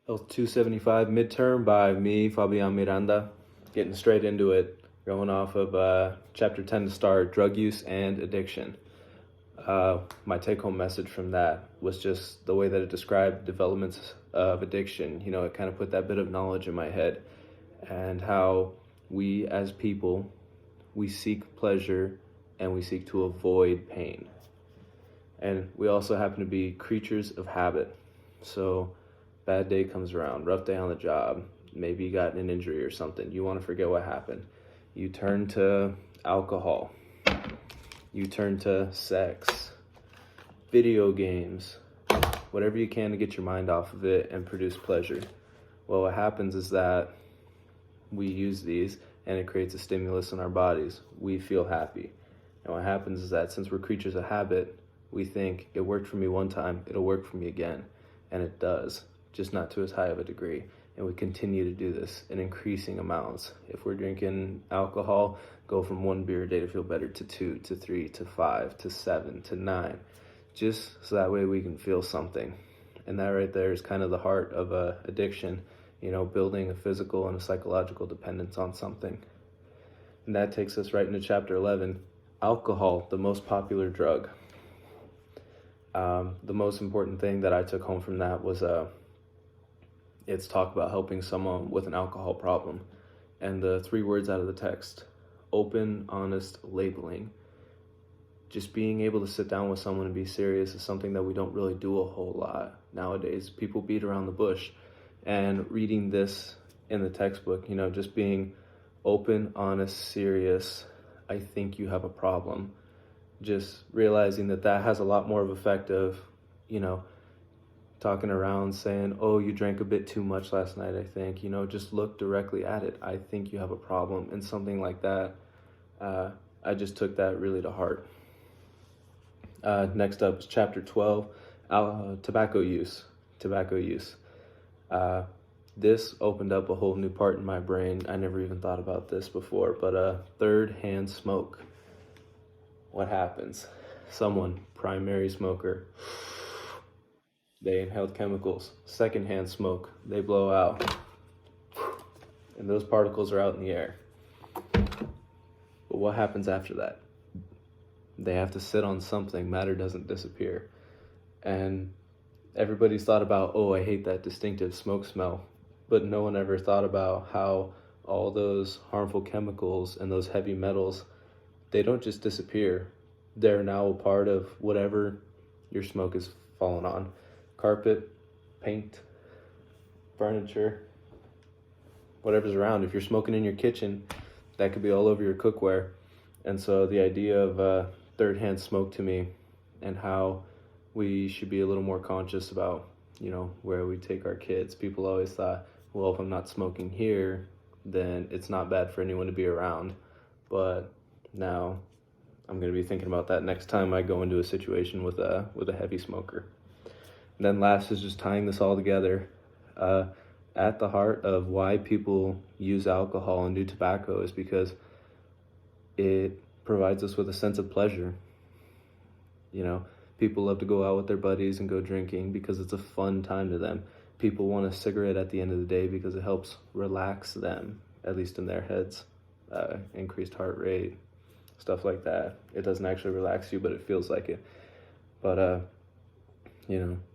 Health 275 midterm by me, Fabian Miranda. Getting straight into it, going off of chapter 10 to start, drug use and addiction. My take-home message from that was just the way that it described developments of addiction. It kind of put that bit of knowledge in my head, and how we as people, we seek pleasure and we seek to avoid pain. And we also happen to be creatures of habit. So bad day comes around, rough day on the job, maybe you got an injury or something, you want to forget what happened. You turn to alcohol, you turn to sex, video games, whatever you can to get your mind off of it and produce pleasure. Well, what happens is that we use these and it creates a stimulus in our bodies. We feel happy. And what happens is that since we're creatures of habit, we think it worked for me one time, it'll work for me again. And it does, just not to as high of a degree. And we continue to do this in increasing amounts. If we're drinking alcohol, go from 1 beer a day to feel better to 2, to 3, to 5, to 7, to 9, just so that way we can feel something. And that right there is kind of the heart of addiction, building a physical and a psychological dependence on something. And that takes us right into chapter 11, alcohol, the most popular drug. The most important thing that I took home from that was it's talk about helping someone with an alcohol problem. And the 3 words out of the text: open, honest labeling. Just being able to sit down with someone and be serious is something that we don't really do a whole lot nowadays. People beat around the bush. And reading this in the textbook, just being open, honest, serious, I think you have a problem. Just realizing that has a lot more of effect of, talking around saying, oh, you drank a bit too much last night, I think. Just look directly at it. I think you have a problem. And something like that, I just took that really to heart. Next up is chapter 12, tobacco use. This opened up a whole new part in my brain. I never even thought about this before, but third-hand smoke. What happens? Someone, primary smoker, they inhaled chemicals. Second-hand smoke, they blow out. And those particles are out in the air. But what happens after that? They have to sit on something. Matter doesn't disappear. And everybody's thought about, oh, I hate that distinctive smoke smell. But no one ever thought about how all those harmful chemicals and those heavy metals, they don't just disappear. They're now a part of whatever your smoke is falling on. Carpet, paint, furniture, whatever's around. If you're smoking in your kitchen, that could be all over your cookware. And so the idea of third-hand smoke to me, and how we should be a little more conscious about, where we take our kids. People always thought, well, if I'm not smoking here, then it's not bad for anyone to be around. But now I'm going to be thinking about that next time I go into a situation with a heavy smoker. And then last is just tying this all together. At the heart of why people use alcohol and do tobacco is because it provides us with a sense of pleasure. People love to go out with their buddies and go drinking because it's a fun time to them. People want a cigarette at the end of the day because it helps relax them, at least in their heads. Increased heart rate, stuff like that. It doesn't actually relax you, but it feels like it. But,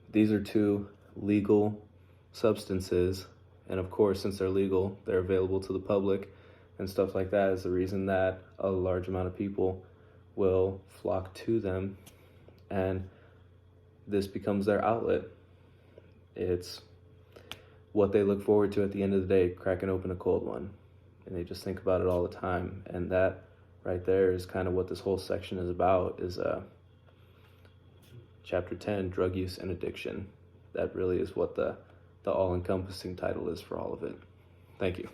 these are 2 legal substances. And of course, since they're legal, they're available to the public and stuff like that is the reason that a large amount of people will flock to them. And this becomes their outlet. It's what they look forward to at the end of the day, cracking open a cold one. And they just think about it all the time. And that right there is kind of what this whole section is about, is chapter 10, drug use and addiction. That really is what the all-encompassing title is for all of it. Thank you.